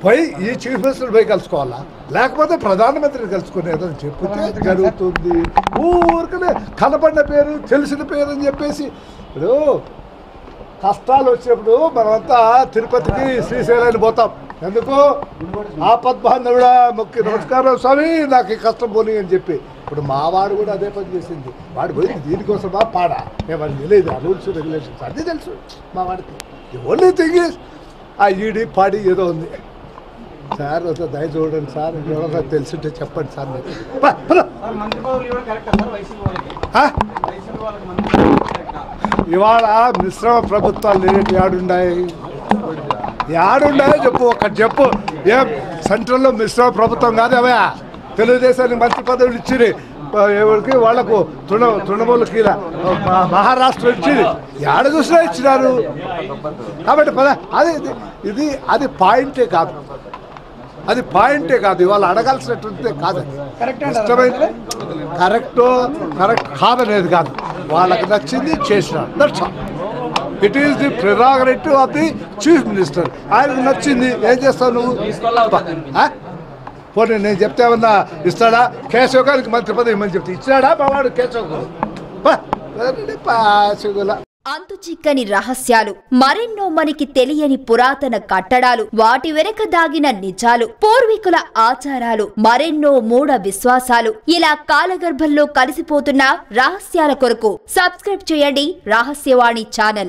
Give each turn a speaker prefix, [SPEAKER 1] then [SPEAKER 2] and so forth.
[SPEAKER 1] పోయి ఈ chief minister పోయి కలుసుకోవాలా, లేకపోతే ప్రధానమంత్రిని కలుసుకునేదని చెప్తే జరుగుతుంది. ఊరికనే కనపడిన పేరు తెలిసిన పేరు అని చెప్పేసి ఇప్పుడు కష్టాలు వచ్చినప్పుడు మనమంతా తిరుపతికి శ్రీశైలాన్ని పోతాం. ఎందుకు ఆపద్బాంధవుడా మొక్కి నమస్కారం స్వామి నాకు ఈ కష్టం పోనీ అని చెప్పి. ఇప్పుడు మా వాడు కూడా అదే పని చేసింది. వాడు పోయింది దీనికోసమా పాడా ఏమని తెలియదు. ఆ రూల్స్ రెగ్యులేషన్స్ అన్నీ తెలుసు మా వాడికి. ఓన్లీ థింగ్ ఈజ్ ఆ ఈడి పాడి ఏదో ఉంది సార్. దయ చూడండి సార్, ఎవరన్నా తెలుసుంటే చెప్పండి సార్. ఇవాళ మిశ్రమ ప్రభుత్వాలు లేని ఏడున్నాయి చెప్పు, ఒకటి చెప్పు. ఏం సెంట్రల్లో మిశ్రమ ప్రభుత్వం కాదేవా? తెలుగుదేశానికి మంత్రి పదవులు ఇచ్చింది ఎవరికి వాళ్ళకు తృణమూలకి మహారాష్ట్ర ఇచ్చింది, ఏడ చూసినా ఇచ్చినారు. కాబట్టి అది ఇది అది పాయింటే కాదు, అది పాయింటే కాదు. ఇవాళ అడగాల్సినటువంటి కాదు. ఇష్టమైంది కరెక్ట్ కాదనేది కాదు. వాళ్ళకి నచ్చింది చేసినారు. That's all. It is the prerogative of the chief minister. ఆయనకు నచ్చింది ఏం చేస్తావు నువ్వు? పోనీ నేను చెప్తే ఏమన్నా ఇస్తాడా? కేశవ్ గారికి మంత్రి పదవి ఇమ్మని చెప్తే ఇచ్చాడా మా వాడు? కేశవ్
[SPEAKER 2] అంతు చిక్కని రహస్యాలు, మరెన్నో మనకి తెలియని పురాతన కట్టడాలు, వాటి వెనక దాగిన నిజాలు, పూర్వీకుల ఆచారాలు, మరెన్నో మూఢ విశ్వాసాలు, ఇలా కాలగర్భంలో కలిసిపోతున్న రహస్యాల కొరకు సబ్స్క్రైబ్ చేయండి రహస్యవాణి ఛానల్.